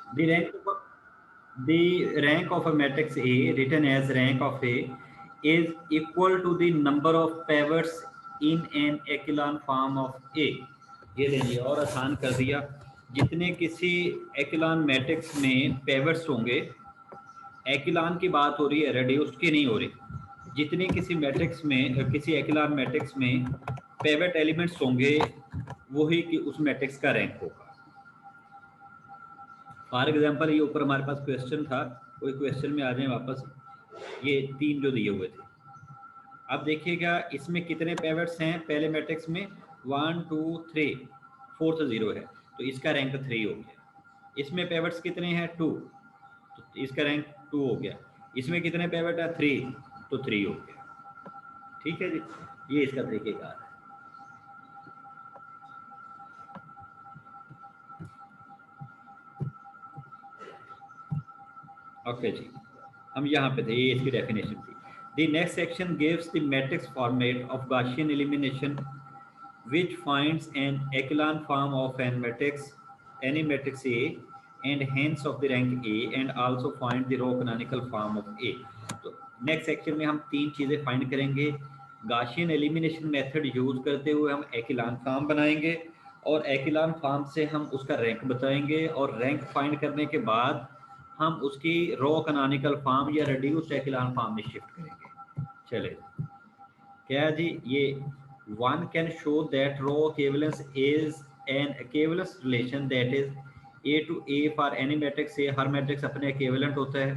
The rank of a matrix A written as rank of A is equal to the number of pivots in an echelon form of A. ये देखिए और आसान कर दिया। जितने किसी echelon मैट्रिक्स में pivots होंगे, echelon की बात हो रही है, reduced की नहीं हो रही। जितने किसी मैट्रिक्स में, किसी echelon मैट्रिक्स में pivot elements होंगे, वही कि उस मैट्रिक्स का रैंक होगा। फॉर एग्जाम्पल ये ऊपर हमारे पास क्वेश्चन था, कोई क्वेश्चन में आ जाए वापस, ये 3 जो दिए हुए थे। अब देखिएगा इसमें कितने पिवट्स हैं पहले मैट्रिक्स में, 1 2 3, फोर्थ 0 है, तो इसका रैंक 3 हो गया। इसमें पिवट्स कितने हैं, 2, तो इसका रैंक 2 हो गया। इसमें कितने पिवट है, 3, तो 3 हो गया। ठीक है जी, ये इसका तरीकेकार है। ओके जी, हम यहाँ पे थे, ये इसकी डेफिनेशन थी। The next section gives the matrix format of Gaussian elimination which finds an echelon form of an matrix, any matrix A, and hence of the rank A, and also find the row canonical form of A. तो next section में हम 3 चीज़ें find करेंगे। Gaussian elimination method use करते हुए हम echelon form बनाएंगे, और echelon फॉर्म से हम उसका रैंक बताएंगे, और रैंक फाइंड करने के बाद हम उसकी रो कैनोनिकल फॉर्म या रिड्यूस्ड echelon फॉर्म में शिफ्ट करेंगे। चले क्या जी, ये one can show that row equivalence is an equivalence relation, that is A to A for any matrix A। Her matrix अपने equivalent होता है।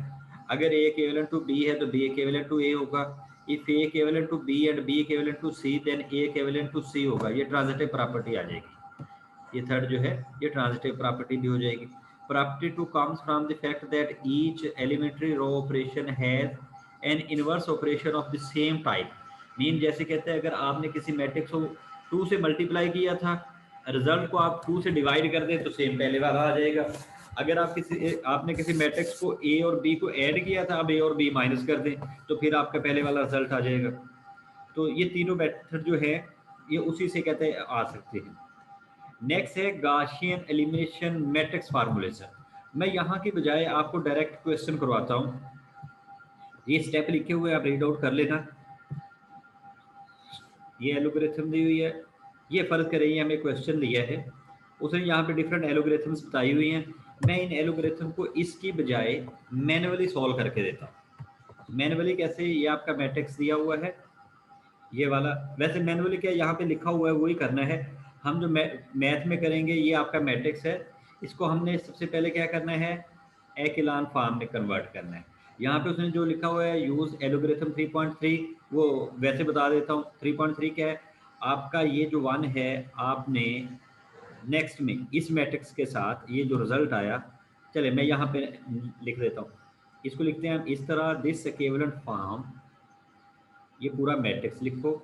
अगर A equivalent to B है तो B equivalent to A होगा। If A equivalent to B and B equivalent to C, then A equivalent to C होगा। ये transitive property आ जाएगी। ये थर्ड जो है ये ट्रांजिटिव प्रॉपर्टी भी हो जाएगी। Property 2 comes from the fact that each elementary row operation has an inverse operation of the same type। Mean जैसे कहते हैं, अगर आपने किसी मैट्रिक्स को 2 से मल्टीप्लाई किया था, रिजल्ट को आप 2 से डिवाइड कर दें तो सेम पहले वाला आ जाएगा। अगर आपने किसी मैट्रिक्स को ए और बी को ऐड किया था, अब ए और बी माइनस कर दें तो फिर आपका पहले वाला रिजल्ट आ जाएगा। तो ये तीनों मेथड जो है ये उसी से कहते हैं आ सकते हैं। नेक्स्ट है गाशियन एलिमिनेशन मैट्रिक्स फार्मूलेशन। मैं यहाँ की बजाय आपको डायरेक्ट क्वेश्चन करवाता हूँ, ये स्टेप लिखे हुए आप रीड आउट कर लेना। ये एलोग्रेथम दी हुई है, ये फ़र्ज करें हमें क्वेश्चन दिया है, उसने यहाँ पे डिफरेंट एलोग्रेथम्स बताई हुई हैं। मैं इन एलोग्रेथम को इसकी बजाय मैनुअली सॉल्व करके देता हूँ। मैनुअली कैसे, ये आपका मैट्रिक्स दिया हुआ है ये वाला, वैसे मैनुअली क्या यहाँ पे लिखा हुआ है वही करना है। हम जो मैथ में करेंगे, ये आपका मैट्रिक्स है, इसको हमने सबसे पहले क्या करना है, echelon फॉर्म में कन्वर्ट करना है। यहाँ पे उसने जो लिखा हुआ है यूज एलोग्रेथम 3.3, वो वैसे बता देता हूँ। 3.3 क्या है आपका, ये जो 1 है आपने नेक्स्ट में इस मैट्रिक्स के साथ ये जो रिजल्ट आया, चले मैं यहाँ पे लिख देता हूँ, इसको लिखते हैं हम इस तरह, दिस इक्विवेलेंट फॉर्म, ये पूरा मैट्रिक्स लिखो,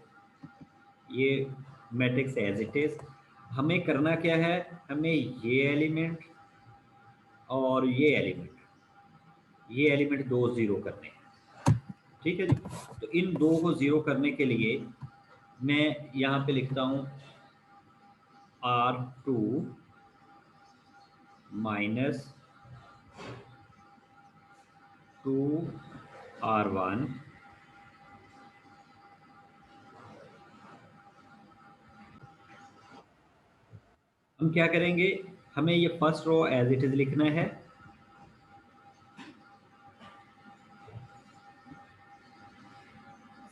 ये मैट्रिक्स एज इट इज। हमें करना क्या है, हमें ये एलिमेंट और ये एलिमेंट दो ज़ीरो करने हैं। ठीक है जी, तो इन दो को ज़ीरो करने के लिए मैं यहाँ पे लिखता हूँ R2 माइनस 2R1 हम क्या करेंगे, हमें ये first row as it is लिखना है,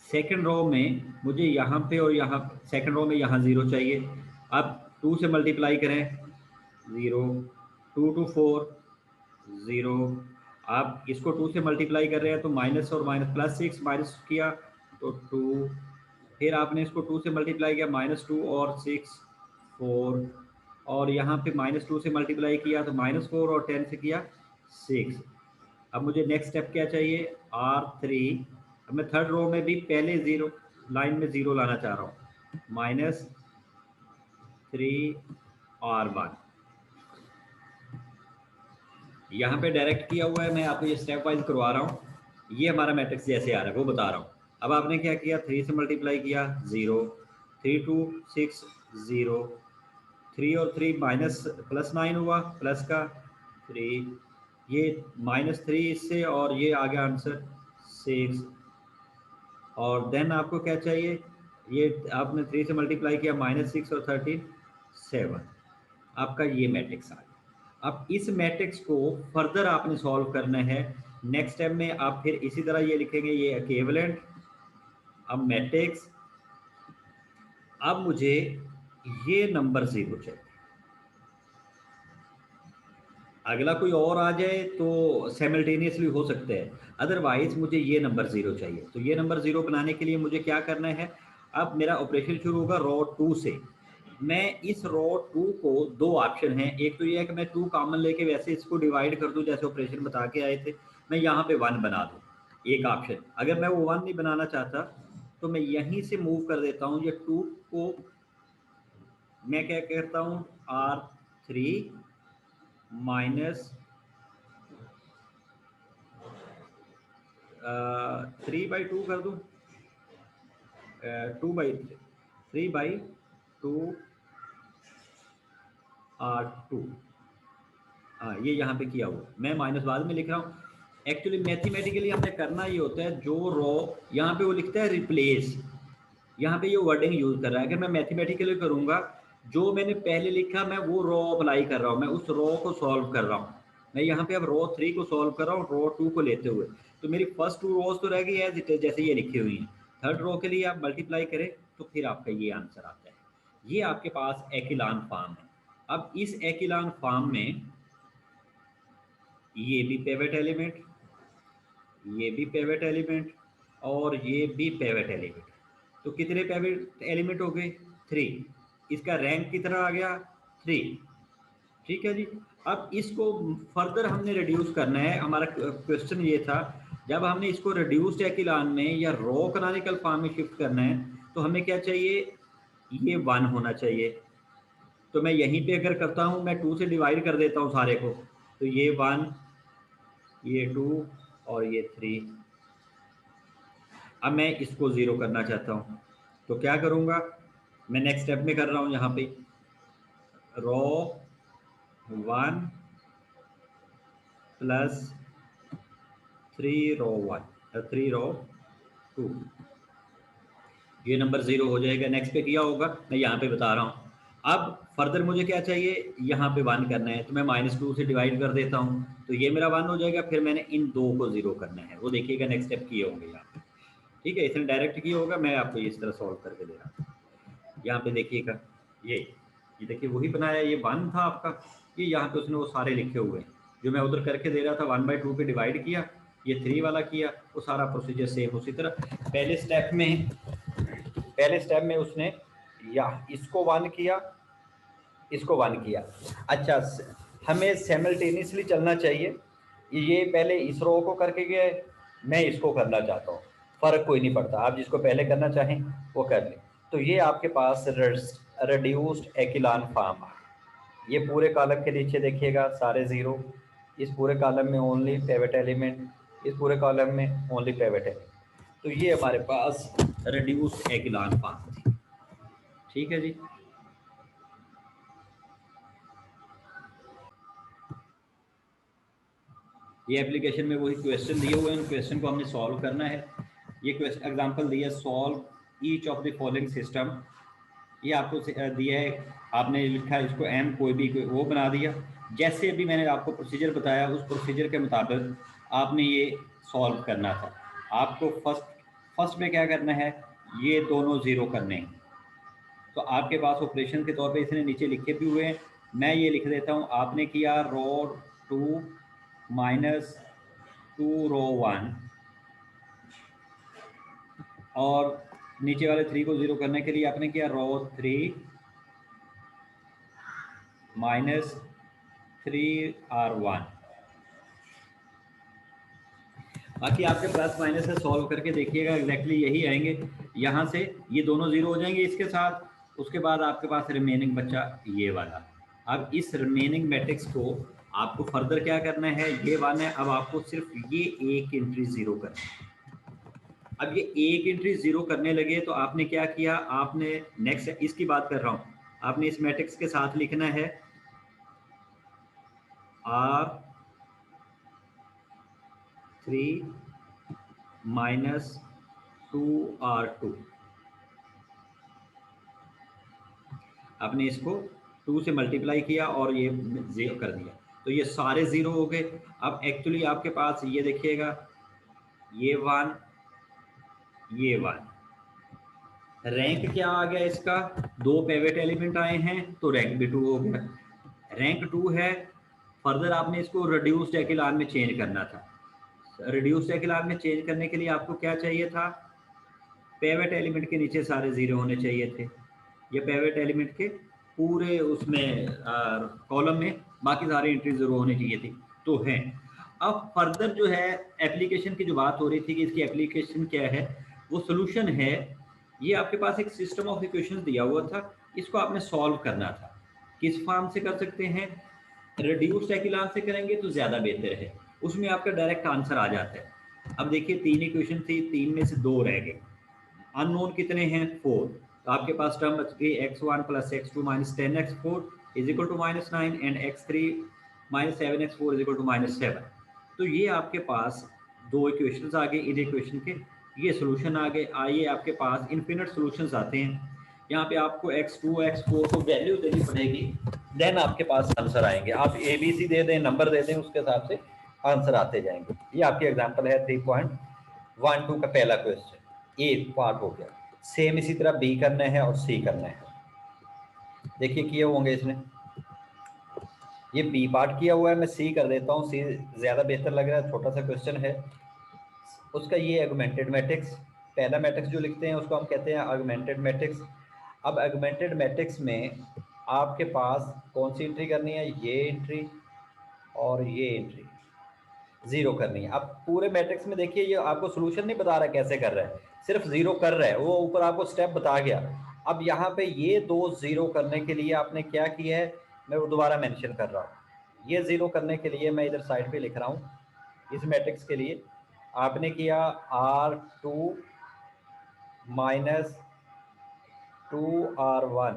सेकंड रो में मुझे यहाँ पे और यहाँ, सेकंड रो में यहाँ 0 चाहिए। अब 2 से मल्टीप्लाई करें, 0, 2 to 4 0। आप इसको 2 से मल्टीप्लाई कर रहे हैं तो माइनस और माइनस प्लस 6, माइनस किया तो 2, फिर आपने इसको 2 से मल्टीप्लाई किया, -2 और 6 4, और यहाँ पे -2 से मल्टीप्लाई किया तो -4 और 10 से किया 6। अब मुझे नेक्स्ट स्टेप क्या चाहिए, R3। अब मैं थर्ड रो में भी पहले 0 लाइन में 0 लाना चाह रहा हूँ, -3R1। यहाँ पे डायरेक्ट किया हुआ है, मैं आपको ये स्टेप वाइज करवा रहा हूँ। ये हमारा मैट्रिक्स जैसे आ रहा है वो बता रहा हूँ। अब आपने क्या किया, 3 से मल्टीप्लाई किया 0, 3 2 6 0, 3 और 3 माइनस +9 हुआ प्लस का, 3, ये -3 इससे, और ये आ गया आंसर 6। और देन आपको क्या चाहिए, ये आपने 3 से मल्टीप्लाई किया, -6 और 13 7। आपका ये मैट्रिक्स आ गया। अब इस मैट्रिक्स को फर्दर आपने सॉल्व करना है। नेक्स्ट स्टेप में आप फिर इसी तरह ये लिखेंगे, ये इक्विवेलेंट। अब मैट्रिक्स, अब मुझे ये नंबर 0 चाहिए। अगला कोई और आ जाए तो साइमल्टेनियसली हो सकता है, अदरवाइज मुझे ये नंबर 0 चाहिए। तो ये नंबर 0 बनाने के लिए मुझे क्या करना है, अब मेरा ऑपरेशन शुरू होगा रो 2 से। मैं इस रो 2 को, दो ऑप्शन हैं, एक तो ये है कि मैं 2 कॉमन लेके वैसे इसको डिवाइड कर दूं जैसे ऑपरेशन बता के आए थे, मैं यहाँ पे 1 बना दूं, एक ऑप्शन। अगर मैं वो 1 नहीं बनाना चाहता तो मैं यहीं से मूव कर देता हूँ, ये 2 को मैं क्या करता हूँ, R3 माइनस 3/2 कर दूं, 2/3, 3/2 R2। हाँ, ये यहाँ पे किया हुआ, मैं माइनस बाद में लिख रहा हूँ। एक्चुअली मैथमेटिकली हमने करना ये होता है, जो रो यहाँ पे वो लिखता है रिप्लेस, यहाँ पे ये वर्डिंग यूज कर रहा है। अगर मैं मैथमेटिकली करूँगा, जो मैंने पहले लिखा मैं वो रो अप्लाई कर रहा हूँ, मैं उस रो को सॉल्व कर रहा हूँ। मैं यहाँ पे अब रो 3 को सॉल्व कर रहा हूँ रो 2 को लेते हुए, तो मेरी फर्स्ट 2 रोज तो रह गई एज इट इज जैसे ये लिखी हुई हैं। थर्ड रो के लिए आप मल्टीप्लाई करें तो फिर आपका ये आंसर आता है। ये आपके पास एक्इलॉन फॉर्म है। अब इस एक्इलॉन फॉर्म में ये भी पिवट एलिमेंट, ये भी पिवट एलिमेंट, और ये भी पिवट एलिमेंट। तो कितने पिवट एलिमेंट हो गए, 3। इसका रैंक कितना आ गया, 3। ठीक है जी। अब इसको फर्दर हमने रिड्यूस करना है। हमारा क्वेश्चन ये था, जब हमने इसको रिड्यूस्ड एक्इलॉन में या रो कैनोनिकल फॉर्म में शिफ्ट करना है तो हमें क्या चाहिए, ये 1 होना चाहिए। तो मैं यहीं पे अगर करता हूँ, मैं 2 से डिवाइड कर देता हूँ सारे को, तो ये 1, ये 2 और ये 3। अब मैं इसको 0 करना चाहता हूँ, तो क्या करूँगा, मैं नेक्स्ट स्टेप में कर रहा हूँ, यहाँ पे रो 1 प्लस 3 रो 1, 3 रो 2, ये नंबर 0 हो जाएगा। नेक्स्ट पे किया होगा, मैं यहाँ पे बता रहा हूँ। अब फर्दर मुझे क्या चाहिए, यहाँ पे 1 करना है, तो मैं -2 से डिवाइड कर देता हूँ, तो ये मेरा 1 हो जाएगा। फिर मैंने इन 2 को 0 करना है, वो देखिएगा नेक्स्ट स्टेप किए होंगे यहाँ पे। ठीक है, इसने डायरेक्ट किया होगा, मैं आपको इस तरह सॉल्व करके दे रहा हूँ। यहाँ पे देखिएगा, ये देखिए वही बनाया, ये 1 था आपका, ये यहाँ पे उसने वो सारे लिखे हुए हैं जो मैं उधर करके दे रहा था। 1/2 पे डिवाइड किया, ये 3 वाला किया, वो सारा प्रोसीजर सेम उसी तरह। पहले स्टेप में उसने या इसको 1 किया, इसको 1 किया। अच्छा, हमें साइमल्टेनियसली चलना चाहिए। ये पहले इस रो को करके गए, मैं इसको करना चाहता हूँ, फर्क कोई नहीं पड़ता, आप जिसको पहले करना चाहें वो कर लें। तो ये आपके पास रिड्यूस्ड एक्इलॉन फॉर्म है। ये पूरे कॉलम के नीचे देखिएगा सारे 0, इस पूरे कॉलम में ओनली पिवट एलिमेंट, इस पूरे कॉलम में ओनली पिवट एलिमेंट। तो ये हमारे पास रिड्यूस्ड एक्इलॉन फॉर्म थी। ठीक है जी। ये एप्लीकेशन में वही क्वेश्चन दिए हुए हैं, उन क्वेश्चन को हमने सॉल्व करना है। ये क्वेश्चन एग्जांपल दिया, solve each of the following system, ये आपको दिया है, आपने लिखा है इसको एम, कोई भी वो बना दिया। जैसे अभी मैंने आपको प्रोसीजर बताया, उस प्रोसीजर के मुताबिक आपने ये सॉल्व करना था। आपको फर्स्ट में क्या करना है, ये दोनों 0 करने हैं। तो आपके पास ऑपरेशन के तौर पे इसने नीचे लिखे भी हुए हैं, मैं ये लिख देता हूँ। आपने किया रो 2 -2 रो 1, और नीचे वाले 3 को 0 करने के लिए आपने किया रो 3 -3R1। बाकी आपके प्लस माइनस से सॉल्व करके देखिएगा, एग्जैक्टली यही आएंगे। यहाँ से ये दोनों 0 हो जाएंगे इसके साथ, उसके बाद आपके पास रिमेनिंग बचा ये वाला। अब इस रिमेनिंग मैट्रिक्स को आपको फर्दर क्या करना है, ये 1 है, अब आपको सिर्फ ये एक एंट्री 0 करना है। अब ये एक एंट्री 0 करने लगे तो आपने क्या किया, आपने नेक्स्ट, इसकी बात कर रहा हूँ, आपने इस मैट्रिक्स के साथ लिखना है R3 माइनस 2R2। आपने इसको 2 से मल्टीप्लाई किया और ये 0 कर दिया, तो ये सारे 0 हो गए। अब एक्चुअली आपके पास ये देखिएगा, ये 1, ये 1, रैंक क्या आ गया इसका, 2 पिवट एलिमेंट आए हैं तो रैंक भी 2 हो गया। रैंक 2 है। फर्दर आपने इसको रिड्यूस्ड एक्इलॉन में चेंज करना था। रिड्यूस्ड एक्इलॉन में चेंज करने के लिए आपको क्या चाहिए था, पिवट एलिमेंट के नीचे सारे 0 होने चाहिए थे, या पिवट एलिमेंट के पूरे उसमें कॉलम में बाकी सारी एंट्री 0 होनी चाहिए थी, तो है। अब फर्दर जो है एप्लीकेशन की जो बात हो रही थी कि इसकी एप्लीकेशन क्या है, वो सोल्यूशन है। ये आपके पास एक सिस्टम ऑफ इक्वेशन दिया हुआ था, इसको आपने सॉल्व करना था। किस फॉर्म से कर सकते हैं, रिड्यूस्ड एक्इलॉन से करेंगे तो ज़्यादा बेहतर है, उसमें आपका डायरेक्ट आंसर आ जाता है। अब देखिए 3 इक्वेशन थी, 3 में से 2 रह गए, अननोन कितने हैं, 4। तो आपके पास टर्म बच गई x1 plus x2 minus 10x4 is equal to -9 and x3 minus 7x4 is equal to -7। तो ये आपके पास 2 इक्वेशंस आ गए इन इक्वेशन के, ये सोल्यूशन आ गए। आइए आपके पास इन्फिनिट सोल्यूशंस आते हैं, यहाँ पे आपको x2 x4 को वैल्यू देनी पड़ेगी, देन आपके पास आंसर आएंगे। आप ABC दे दें, नंबर दे दें, उसके हिसाब से आंसर आते जाएंगे। ये आपकी एग्जांपल है 3.12 का पहला क्वेश्चन, ए पार्ट हो गया। सेम इसी तरह बी करना है और सी करना है। देखिए किए होंगे इसने, ये बी पार्ट किया हुआ है, मैं सी कर देता हूँ, सी ज़्यादा बेहतर लग रहा है, छोटा सा क्वेश्चन है। उसका ये ऑगमेंटेड मैट्रिक्स, पहला मैट्रिक्स जो लिखते हैं उसको हम कहते हैं ऑगमेंटेड मैट्रिक्स। अब ऑगमेंटेड मैट्रिक्स में आपके पास कौन सी एंट्री करनी है, ये एंट्री और ये एंट्री 0 करनी है। अब पूरे मैट्रिक्स में देखिए ये आपको सोल्यूशन नहीं बता रहा कैसे कर रहा है, सिर्फ 0 कर रहा है, वो ऊपर आपको स्टेप बता गया। अब यहाँ पे ये 2 0 करने के लिए आपने क्या किया है, मैं वो दोबारा मेंशन कर रहा हूँ। ये 0 करने के लिए मैं इधर साइड पे लिख रहा हूँ, इस मैट्रिक्स के लिए आपने किया R2 माइनस 2R1,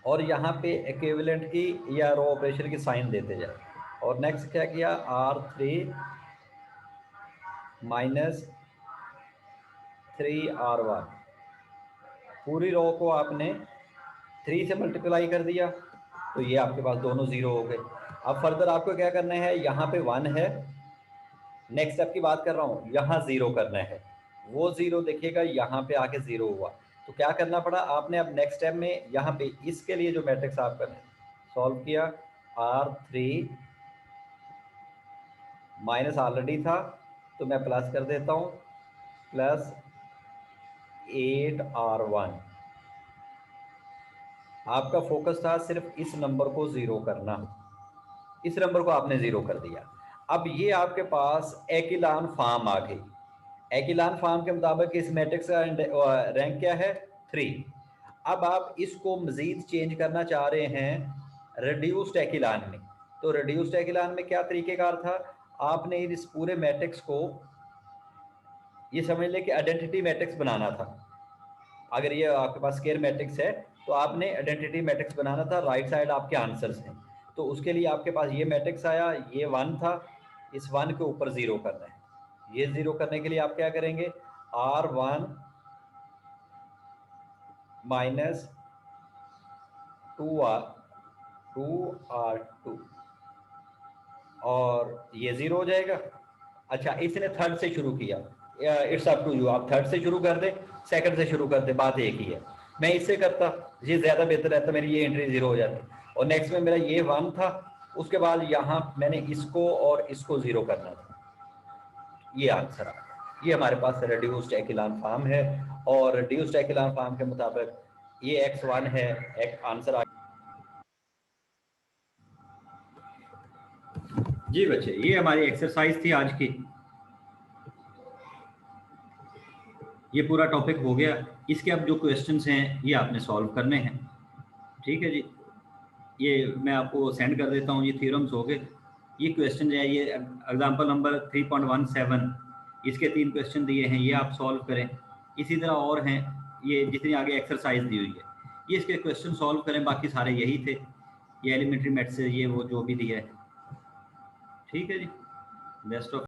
और यहाँ पे इक्विवेलेंट की या रो ऑपरेशन की साइन देते जाए। और नेक्स्ट क्या किया, R3 माइनस 3R1, पूरी रो को आपने 3 से मल्टीप्लाई कर दिया, तो ये आपके पास दोनों 0 हो गए। अब फर्दर आपको क्या करना है, यहाँ पे 1 है, नेक्स्ट स्टेप की बात कर रहा हूँ, यहाँ 0 करना है, वो 0 देखिएगा यहाँ पे आके 0 हुआ, तो क्या करना पड़ा आपने। अब नेक्स्ट स्टेप में यहाँ पे इसके लिए जो मैट्रिक्स आपका सॉल्व किया, R3 माइनस ऑलरेडी था तो मैं प्लस कर देता हूँ, प्लस 8R1। आपका फोकस था सिर्फ इस नंबर को 0 करना, इस नंबर को आपने 0 कर दिया। अब ये आपके पास एक्इलॉन फॉर्म आ गई। एक्इलॉन फॉर्म के मुताबिक इस मैट्रिक्स का रैंक क्या है, 3। अब आप इसको मजीद चेंज करना चाह रहे हैं रिड्यूस्ड एक्इलॉन में, तो रिड्यूस्ड एक्इलॉन में क्या तरीकेकार था, आपने इस पूरे मैट्रिक्स को ये समझ लें कि आइडेंटिटी मैट्रिक्स बनाना था। अगर ये आपके पास स्क्वायर मैट्रिक्स है तो आपने आइडेंटिटी मैट्रिक्स बनाना था, राइट साइड आपके आंसर्स हैं, तो उसके लिए आपके पास ये मैट्रिक्स आया, ये 1 था, इस 1 के ऊपर 0 करना है। ये 0 करने के लिए आप क्या करेंगे, R1 माइनस 2R2 और ये 0 हो जाएगा। अच्छा, इसने थर्ड से शुरू किया, इट्स अप टू यू, आप थर्ड से शुरू कर दें, सेकंड से शुरू कर दें, बात एक ही है। मैं इससे करता, ये ज़्यादा बेहतर रहता, मेरी ये एंट्री 0 हो जाती, और नेक्स्ट में मेरा ये 1 था, उसके बाद यहाँ मैंने इसको और इसको 0 करना था, ये आंसर आ गया। ये हमारे पास रिड्यूस्ड एक्इलॉन फॉर्म है, और रिड्यूस्ड एक्इलॉन फॉर्म के मुताबिक ये x1 है, एक आंसर आ। जी बच्चे, ये हमारी एक्सरसाइज थी आज की, ये पूरा टॉपिक हो गया। इसके अब जो क्वेश्चंस हैं ये आपने सॉल्व करने हैं, ठीक है जी। ये मैं आपको सेंड कर देता हूँ, ये थ्योरम्स हो गए। ये क्वेश्चन है, ये एग्जांपल नंबर 3.17, इसके 3 क्वेश्चन दिए हैं, ये आप सॉल्व करें। इसी तरह और हैं, ये जितनी आगे एक्सरसाइज दी हुई है, ये इसके क्वेश्चन सॉल्व करें, बाकी सारे यही थे, ये एलिमेंट्री मैथ्स से ये वो जो भी दिया है। ठीक है जी, बेस्ट ऑफ